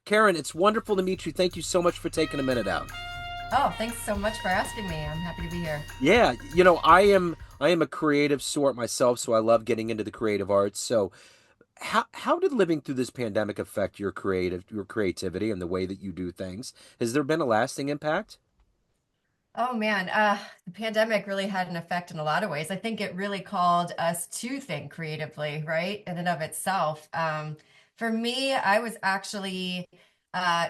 Karen, it's wonderful to meet you. Thank you so much for taking a minute out. Oh, thanks so much for asking me. I'm happy to be here. Yeah, I am a creative sort myself, so I love getting into the creative arts. So, how did living through this pandemic affect your creativity and the way that you do things? Has there been a lasting impact? Oh man, the pandemic really had an effect in a lot of ways. I think it really called us to think creatively, right? In and of itself. For me, I was actually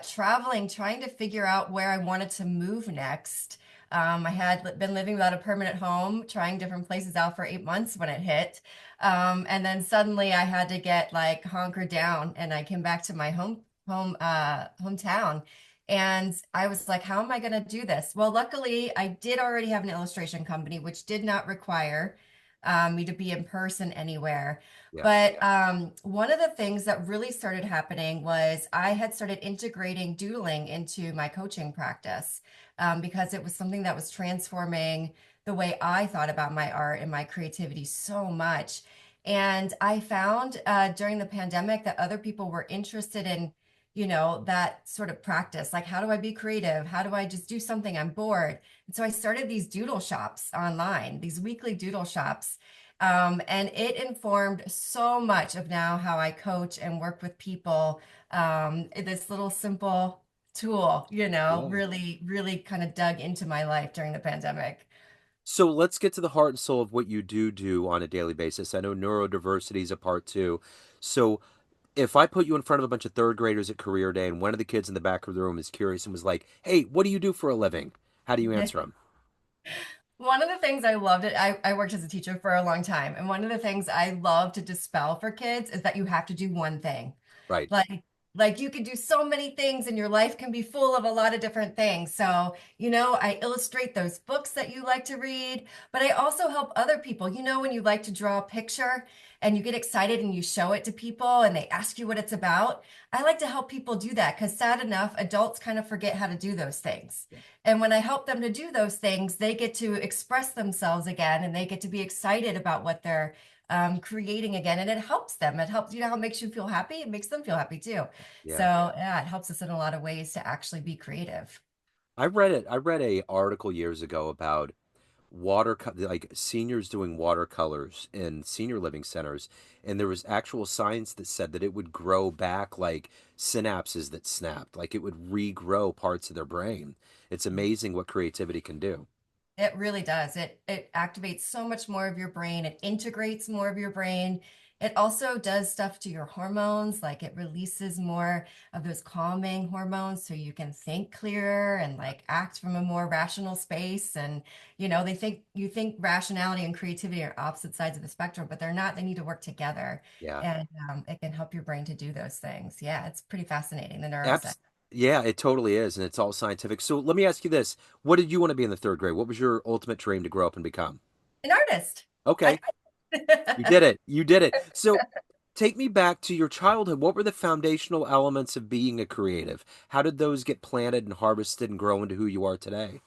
traveling, trying to figure out where I wanted to move next. I had been living without a permanent home, trying different places out for 8 months when it hit. And then suddenly I had to get like hunkered down and I came back to my hometown. And I was like, how am I going to do this? Well, luckily, I did already have an illustration company, which did not require me to be in person anywhere. Yeah. But one of the things that really started happening was I had started integrating doodling into my coaching practice because it was something that was transforming the way I thought about my art and my creativity so much. And I found during the pandemic that other people were interested in that sort of practice. Like, how do I be creative? How do I just do something? I'm bored. And so I started these doodle shops online, these weekly doodle shops. And it informed so much of now how I coach and work with people. This little simple tool, Yeah. really, really kind of dug into my life during the pandemic. So let's get to the heart and soul of what you do on a daily basis. I know neurodiversity is a part too. So if I put you in front of a bunch of third graders at career day and one of the kids in the back of the room is curious and was like, "Hey, what do you do for a living?" How do you answer them? One of the things I loved I worked as a teacher for a long time. And one of the things I love to dispel for kids is that you have to do one thing. Right. Like, like you can do so many things and your life can be full of a lot of different things. So, I illustrate those books that you like to read, but I also help other people. When you like to draw a picture and you get excited and you show it to people and they ask you what it's about, I like to help people do that because sad enough, adults kind of forget how to do those things. And when I help them to do those things, they get to express themselves again and they get to be excited about what they're creating again. And it helps them. It helps, how it makes you feel happy? It makes them feel happy too. So, Yeah. yeah, it helps us in a lot of ways to actually be creative. I read it. I read a article years ago about like seniors doing watercolors in senior living centers, and there was actual science that said that it would grow back like synapses that snapped, like it would regrow parts of their brain. It's amazing what creativity can do. It really does. It activates so much more of your brain. It integrates more of your brain. It also does stuff to your hormones, like it releases more of those calming hormones so you can think clearer and like act from a more rational space. And they think you think rationality and creativity are opposite sides of the spectrum, but they're not. They need to work together. Yeah. And it can help your brain to do those things. Yeah, it's pretty fascinating, the neuroscience. Abs- yeah, it totally is, and it's all scientific. So let me ask you this: what did you want to be in the third grade? What was your ultimate dream to grow up and become? An artist. I Okay, you did it. You did it. So take me back to your childhood. What were the foundational elements of being a creative? How did those get planted and harvested and grow into who you are today?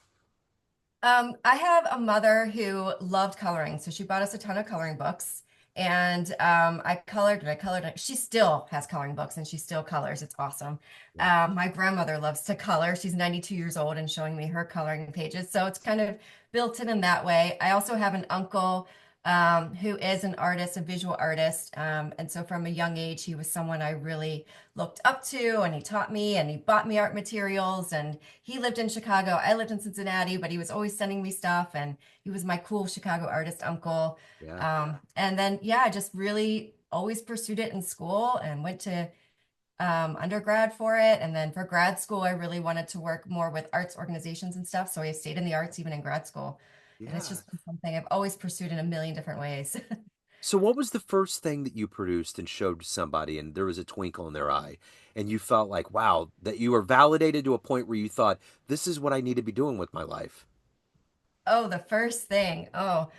I have a mother who loved coloring, so she bought us a ton of coloring books. And I colored and I colored. She still has coloring books and she still colors. It's awesome. Yeah. My grandmother loves to color. She's 92 years old and showing me her coloring pages. So it's kind of built in that way. I also have an uncle who is an artist, a visual artist. And so from a young age, he was someone I really looked up to and he taught me and he bought me art materials and he lived in Chicago. I lived in Cincinnati, but he was always sending me stuff and he was my cool Chicago artist uncle. Yeah. And then, yeah, I just really always pursued it in school and went to undergrad for it. And then for grad school, I really wanted to work more with arts organizations and stuff. So I stayed in the arts even in grad school. And it's Yeah. just been something I've always pursued in a million different ways. So what was the first thing that you produced and showed to somebody and there was a twinkle in their eye and you felt like, wow, that you were validated to a point where you thought, this is what I need to be doing with my life? Oh, the first thing. Oh,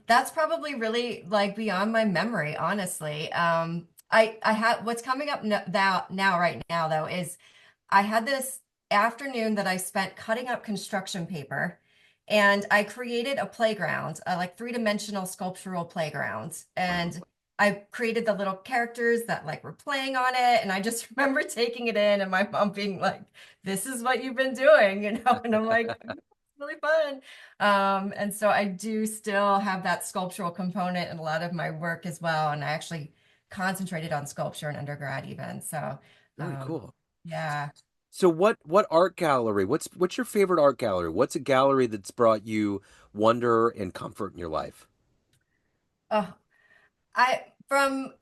that's probably really like beyond my memory, honestly. I had what's coming up now right now though is I had this afternoon that I spent cutting up construction paper and I created a playground, like three-dimensional sculptural playground. Wow. And I created the little characters that like were playing on it. And I just remember taking it in and my mom being like, this is what you've been doing, and I'm like, it's really fun. And so I do still have that sculptural component in a lot of my work as well. And I actually concentrated on sculpture in undergrad even. So Very um, cool. yeah. So what art gallery? What's your favorite art gallery? What's a gallery that's brought you wonder and comfort in your life? Oh, I from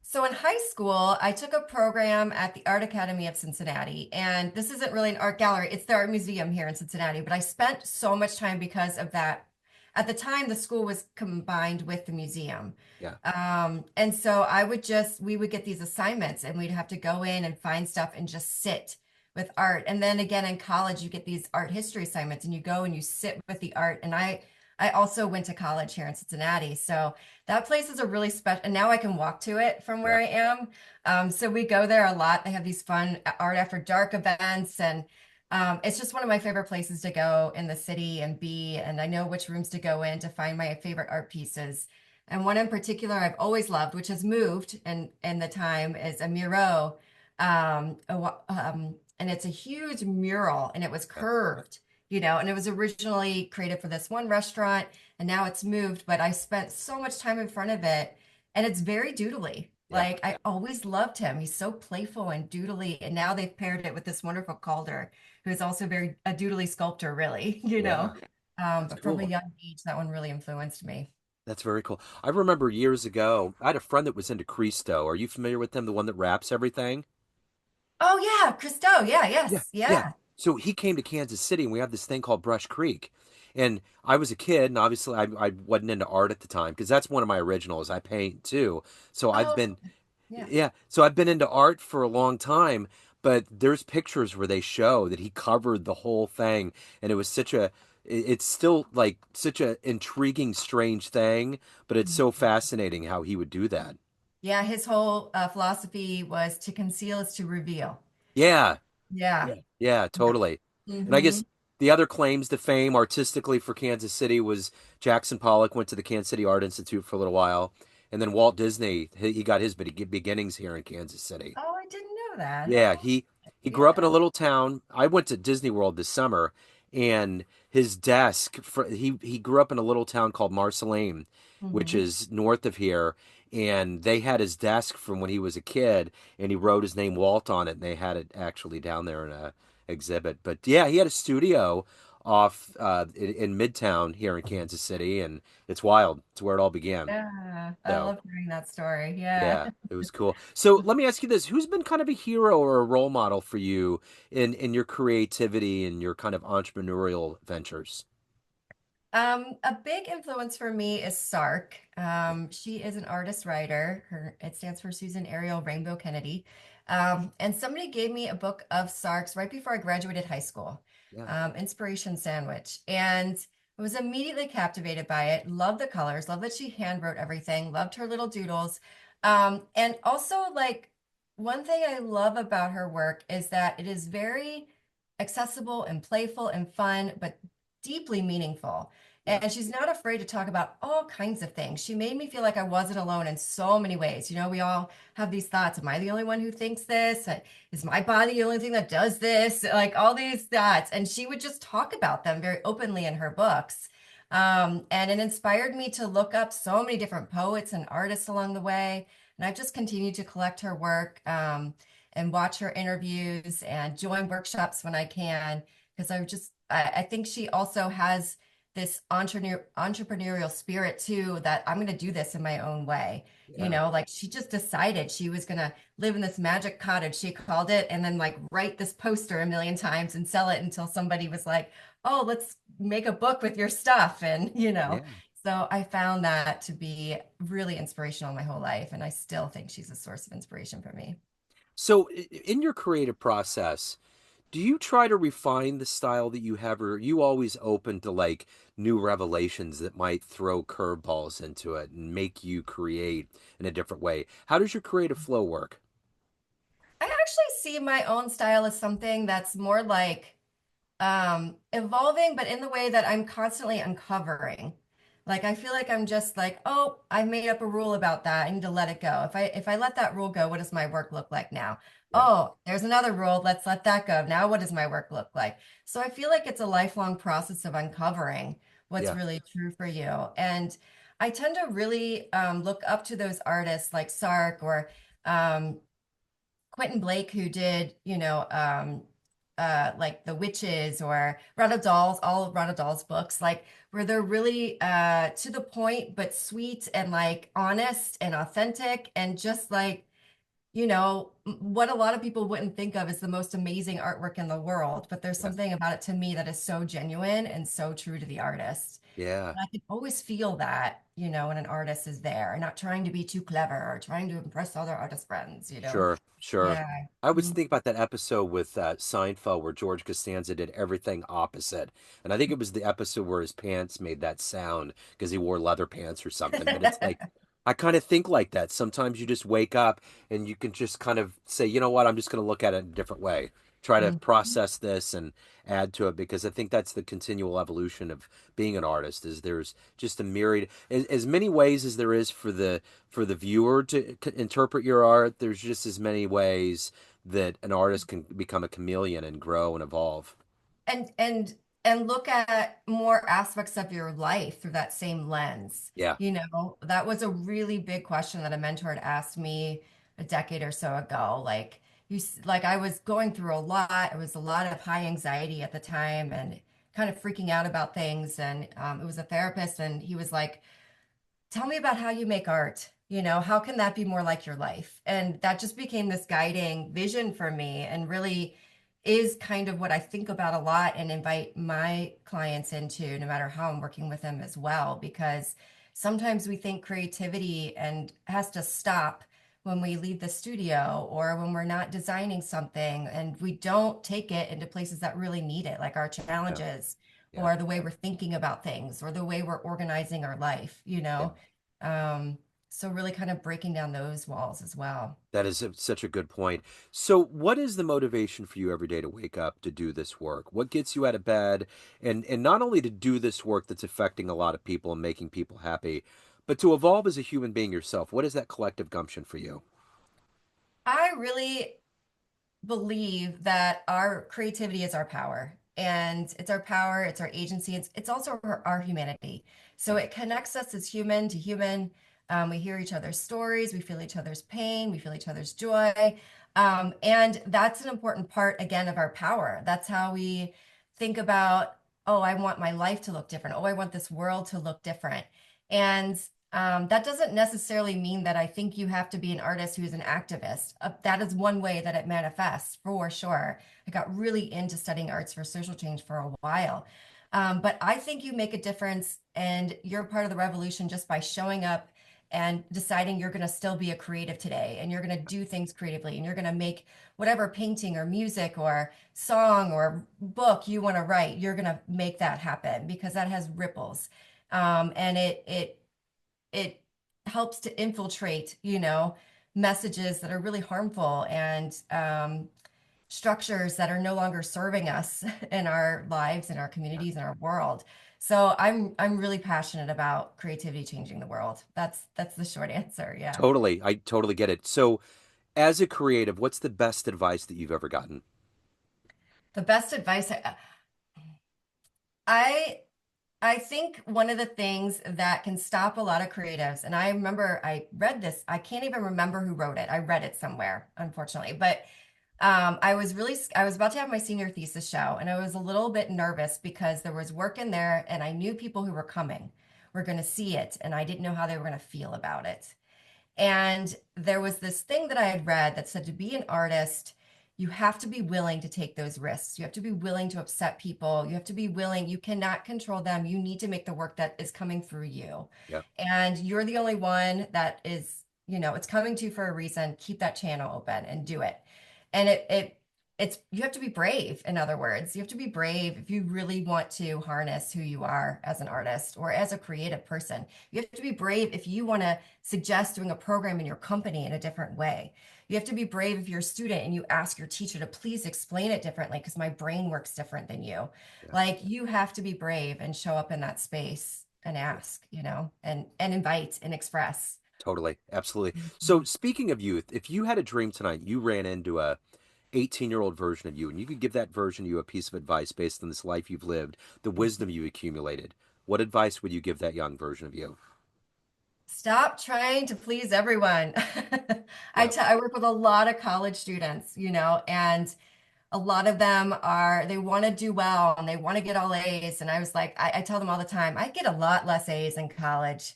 so in high school, I took a program at the Art Academy of Cincinnati, and this isn't really an art gallery, it's the art museum here in Cincinnati, but I spent so much time because of that. At the time, the school was combined with the museum. Yeah. And so we would get these assignments and we'd have to go in and find stuff and just sit with art. And then again in college, you get these art history assignments and you go and you sit with the art. And I also went to college here in Cincinnati. So that place is a really special, and now I can walk to it from where Yeah. I am. So we go there a lot. They have these fun art after dark events, and it's just one of my favorite places to go in the city and be. And I know which rooms to go in to find my favorite art pieces. And one in particular I've always loved, which has moved in the time, is a Miro. And it's a huge mural and it was Yeah. curved, and it was originally created for this one restaurant and now it's moved, but I spent so much time in front of it and it's very doodly. Yeah. Like I always loved him. He's so playful and doodly. And now they've paired it with this wonderful Calder, who is also very a doodly sculptor, really, Yeah. That's But from a cool. young age, that one really influenced me. That's very cool. I remember years ago, I had a friend that was into Cristo. Are you familiar with him? The one that wraps everything? Oh yeah, Christo. Yeah, Yeah, yes, yeah. yeah. So he came to Kansas City, and we have this thing called Brush Creek. And I was a kid, and obviously I wasn't into art at the time because that's one of my originals. I paint too. So I've Oh, been, yeah. yeah. So I've been into art for a long time. But there's pictures where they show that he covered the whole thing, and it was it's still like such a intriguing, strange thing. But it's so fascinating how he would do that. Yeah, his whole philosophy was to conceal is to reveal. Yeah. Yeah. Yeah, yeah, Yeah. totally. And I Hmm. guess the other claims to fame artistically for Kansas City was Jackson Pollock went to the Kansas City Art Institute for a little while, and then Walt Disney he got his beginnings here in Kansas City. Oh, I didn't know that. Yeah, Oh, he grew up in yeah. a little town. I went to Disney World this summer, and his desk for he grew up in a little town called Marceline, which Hmm. is north of here, and they had his desk from when he was a kid, and he wrote his name Walt on it, and they had it actually down there in a exhibit. But yeah, he had a studio off in Midtown here in Kansas City, and it's wild. It's where it all began. Yeah. I So. love hearing that story. Yeah. Yeah, it was cool. So let me ask you this: who's been kind of a hero or a role model for you in your creativity and your kind of entrepreneurial ventures? A big influence for me is Sark. She is an artist writer. It stands for Susan Ariel Rainbow Kennedy. And somebody gave me a book of Sark's right before I graduated high school, Yeah, Inspiration Sandwich. And I was immediately captivated by it. Loved the colors, loved that she hand wrote everything, loved her little doodles. And also, like, one thing I love about her work is that it is very accessible and playful and fun, but deeply meaningful. yeah, And she's not afraid to talk about all kinds of things. She made me feel like I wasn't alone in so many ways. We all have these thoughts. Am I the only one who thinks this? Is my body the only thing that does this? Like all these thoughts. And she would just talk about them very openly in her books. And it inspired me to look up so many different poets and artists along the way. And I've just continued to collect her work, and watch her interviews and join workshops when I can. Because I think she also has this entrepreneurial spirit too, that I'm going to do this in my own way. yeah, Like she just decided she was going to live in this magic cottage, she called it, and then like write this poster a million times and sell it until somebody was like, oh, let's make a book with your stuff. And, yeah. so I found that to be really inspirational my whole life. And I still think she's a source of inspiration for me. So in your creative process, do you try to refine the style that you have, or are you always open to like new revelations that might throw curveballs into it and make you create in a different way? How does your creative flow work? I actually see my own style as something that's more like evolving, but in the way that I'm constantly uncovering. Like I feel like I'm just like, oh, I made up a rule about that. I need to let it go. If I let that rule go, what does my work look like now? Yeah. Oh, there's another rule. Let's let that go. Now what does my work look like? So I feel like it's a lifelong process of uncovering what's Yeah. really true for you. And I tend to really look up to those artists like Sark or um, Quentin Blake, who did, like The Witches or Rada Dahl's, all of Rada Dahl's books, like where they're really to the point, but sweet and like honest and authentic and just like, what a lot of people wouldn't think of as the most amazing artwork in the world. But there's Yeah. something about it to me that is so genuine and so true to the artist. Yeah. And I can always feel that, when an artist is there, not trying to be too clever or trying to impress other artist friends. Sure, sure. Yeah. I was Mhm. thinking about that episode with Seinfeld where George Costanza did everything opposite. And I think it was the episode where his pants made that sound because he wore leather pants or something. But it's like, I kind of think like that. Sometimes you just wake up and you can just kind of say, you know what, I'm just going to look at it in a different way. Try to Mhm. process this and add to it because I think that's the continual evolution of being an artist is there's just a myriad as many ways as there is for the viewer to interpret your art, there's just as many ways that an artist can become a chameleon and grow and evolve. and and and look at more aspects of your life through that same lens. Yeah, That was a really big question that a mentor had asked me a decade or so ago. Like like I was going through a lot. It was a lot of high anxiety at the time and kind of freaking out about things. And it was a therapist, and he was like, tell me about how you make art. How can that be more like your life? And that just became this guiding vision for me and really is kind of what I think about a lot and invite my clients into, no matter how I'm working with them as well, because sometimes we think creativity and has to stop when we leave the studio or when we're not designing something and we don't take it into places that really need it, like our yeah, challenges yeah, or the way we're thinking about things or the way we're organizing our life, yeah. um, so really kind of breaking down those walls as well. That is such a good point. So, what is the motivation for you every day to wake up to do this work? What gets you out of bed, and not only to do this work that's affecting a lot of people and making people happy, but to evolve as a human being yourself? What is that collective gumption for you? I really believe that our creativity is our power, and it's our power, it's our agency, it's also our humanity. So Yeah, it connects us as human to human. We hear each other's stories, we feel each other's pain, we feel each other's joy. And that's an important part, again, of our power. That's how we think about, oh, I want my life to look different. Oh, I want this world to look different. And that doesn't necessarily mean that I think you have to be an artist who is an activist. That is one way that it manifests for sure. I got really into studying arts for social change for a while. But I think you make a difference and you're part of the revolution just by showing up and deciding you're going to still be a creative today and you're going to do things creatively and you're going to make whatever painting or music or song or book you want to write, you're going to make that happen because that has ripples. And it helps to infiltrate, messages that are really harmful and structures that are no longer serving us in our lives, in our yeah. communities, in our world. So I'm really passionate about creativity changing the world. That's the short answer. Yeah. Totally. I totally get it. So, as a creative, what's the best advice that you've ever gotten? The best advice I I think one of the things that can stop a lot of creatives, and I remember I read this, I can't even remember who wrote it. I read it somewhere, unfortunately, but I was about to have my senior thesis show, and I was a little bit nervous because there was work in there, and I knew people who were coming were going to see it, and I didn't know how they were going to feel about it. And there was this thing that I had read that said to be an artist, you have to be willing to take those risks. You have to be willing to upset people. You have to be willing. You cannot control them. You need to make the work that is coming through you. Yeah, And you're the only one that is, it's coming to you for a reason. Keep that channel open and do it. And it's you have to be brave, in other words. You have to be brave if you really want to harness who you are as an artist or as a creative person. You have to be brave if you want to suggest doing a program in your company in a different way. You have to be brave if you're a student and you ask your teacher to please explain it differently because my brain works different than you. yeah. Like you have to be brave and show up in that space and ask, and invite and express. Totally. Absolutely. So Mhm. speaking of youth, if you had a dream tonight, you ran into a 18-year-old version of you, and you could give that version of you a piece of advice based on this life you've lived, the wisdom you accumulated, what advice would you give that young version of you? Stop trying to please everyone. Yeah. I work with a lot of college students, and a lot of them they want to do well and they want to get all A's. And I was like, I tell them all the time, I get a lot less A's in college,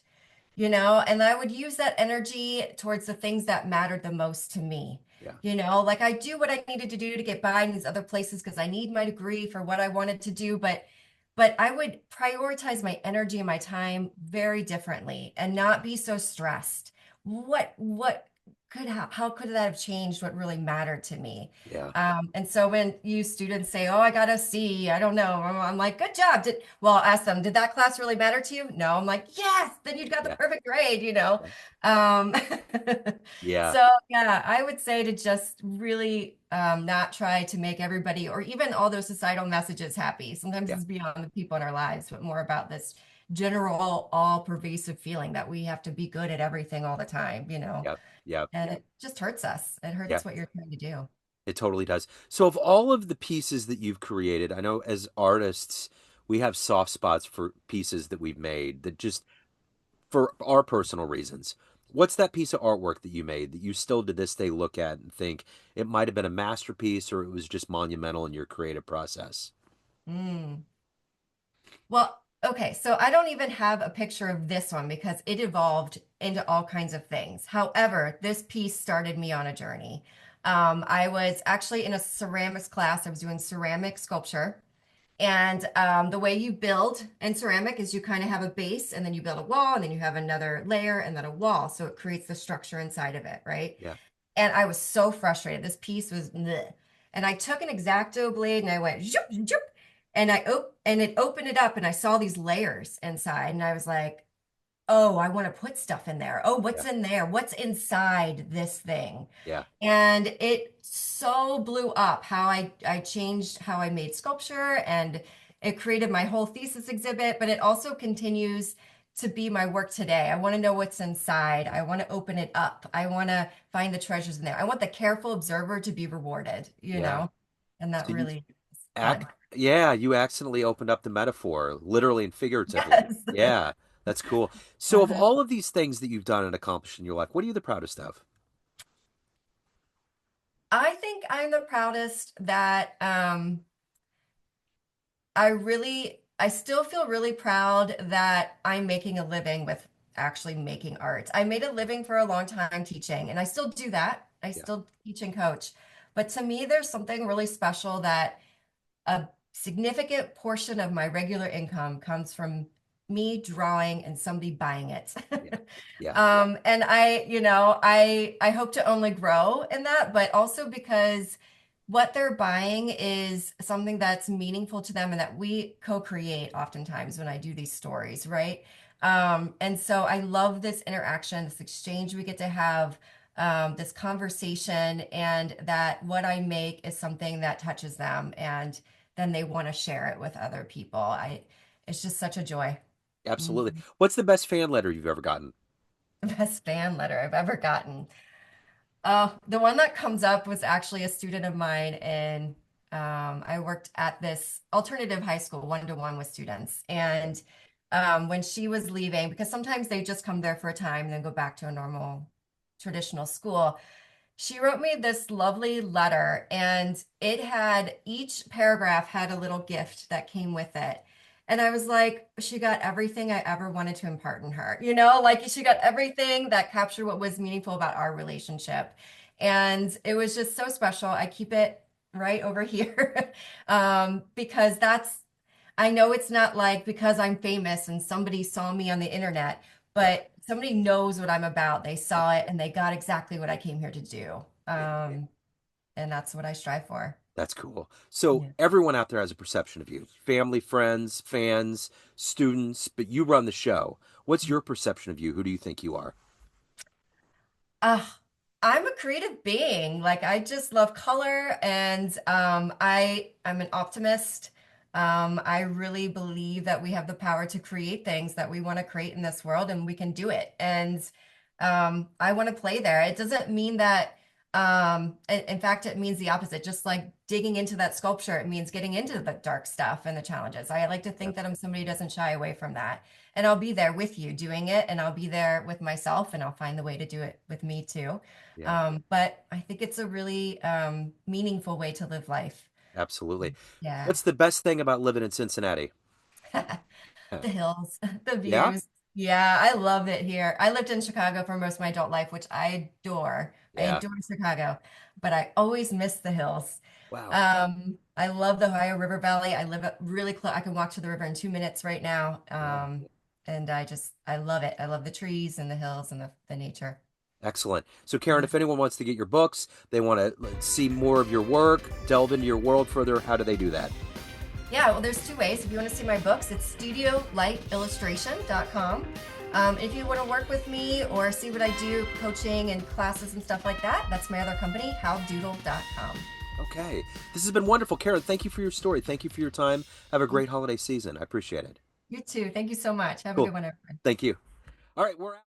and I would use that energy towards the things that mattered the most to me. Yeah. Like I do what I needed to do to get by in these other places because I need my degree for what I wanted to do, but I would prioritize my energy and my time very differently and not be so stressed. What how could that have changed what really mattered to me? Yeah. And so when you students say, "Oh, I got a C," I don't know. I'm like, "Good job." Well, I'll ask them, "Did that class really matter to you?" No. I'm like, "Yes." Then you got the Yeah. perfect grade. Yeah. Um, Yeah. so yeah, I would say to just really not try to make everybody or even all those societal messages happy. Sometimes Yeah. it's beyond the people in our lives, but more about this general, all pervasive feeling that we have to be good at everything all the time. Yeah. Yeah. And it just hurts us. It Yeah. hurts what you're trying to do. It totally does. So, of all of the pieces that you've created, I know as artists, we have soft spots for pieces that we've made that just for our personal reasons. What's that piece of artwork that you made that you still to this day look at and think it might have been a masterpiece or it was just monumental in your creative process? Mm. Well, okay, so I don't even have a picture of this one because it evolved into all kinds of things. However, this piece started me on a journey. I was actually in a ceramics class. I was doing ceramic sculpture. And the way you build in ceramic is you kind of have a base and then you build a wall and then you have another layer and then a wall. So it creates the structure inside of it, right? Yeah. And I was so frustrated. This piece was bleh. And I took an X-Acto blade and I went zoop, zoop, and and it opened it up and I saw these layers inside and I was like, "Oh, I want to put stuff in there. Oh, what's Yeah. in there? What's inside this thing?" Yeah. And it so blew up how I changed how I made sculpture and it created my whole thesis exhibit, but it also continues to be my work today. I want to know what's inside. I want to open it up. I want to find the treasures in there. I want the careful observer to be rewarded, Yeah. and that So you really is act fun. yeah, you accidentally opened up the metaphor, literally and figuratively. Yes. Yeah, that's cool. So of Uh-huh. all of these things that you've done and accomplished in your life, what are you the proudest of? I think I'm the proudest that I still feel really proud that I'm making a living with actually making art. I made a living for a long time teaching, and I still do that. I Yeah. still teach and coach. But to me, there's something really special that a significant portion of my regular income comes from me drawing and somebody buying it. Yeah. Yeah. And I hope to only grow in that, but also because what they're buying is something that's meaningful to them and that we co-create oftentimes when I do these stories, right? And so I love this interaction, this exchange we get to have, this conversation, and that what I make is something that touches them, and then they want to share it with other people. It's just such a joy. Absolutely. Mhm. What's the best fan letter you've ever gotten? Best fan letter I've ever gotten. The one that comes up was actually a student of mine, and I worked at this alternative high school, one-to-one with students. Yeah. And when she was leaving, because sometimes they just come there for a time and then go back to a normal traditional school, she wrote me this lovely letter, and each paragraph had a little gift that came with it. And I was like, she got everything I ever wanted to impart in her, like she got Yeah. everything that captured what was meaningful about our relationship. And it was just so special. I keep it right over here because I know it's not like because I'm famous and somebody saw me on the internet, Yeah. but somebody knows what I'm about. They Yeah. saw it and they got exactly what I came here to do. Yeah. And that's what I strive for. That's cool. So Yeah. everyone out there has a perception of you. Family, friends, fans, students, but you run the show. What's your perception of you? Who do you think you are? Uh, I'm a creative being. Like I just love color and I'm an optimist. I really believe that we have the power to create things that we want to create in this world, and we can do it. And I want to play there. It doesn't mean that, in fact, it means the opposite. Just like digging into that sculpture, it means getting into the dark stuff and the challenges. I like to Yep. think that I'm somebody who doesn't shy away from that. And I'll be there with you doing it, and I'll be there with myself, and I'll find the way to do it with me too. Yeah. But I think it's a really meaningful way to live life. Absolutely. Yeah. What's the best thing about living in Cincinnati? The hills, the Yeah. views. Yeah, I love it here. I lived in Chicago for most of my adult life, which I adore. I Yeah. adore Chicago, but I always miss the hills. Wow. I love the Ohio River Valley. I live really close. I can walk to the river in 2 minutes right now. Yeah. And I love it. I love the trees and the hills and the nature. Excellent. So, Karen, if anyone wants to get your books, they want to see more of your work, delve into your world further, how do they do that? Yeah, well, there's two ways. If you want to see my books, it's studiolight.illustration.com. If you want to work with me or see what I do, coaching and classes and stuff like that, that's my other company, howdoodle.com. Okay. This has been wonderful. Karen, thank you for your story. Thank you for your time. Have a great holiday season. I appreciate it. You too. Thank you so much. Have a Cool. good one, everyone. Thank you. All right. We're out.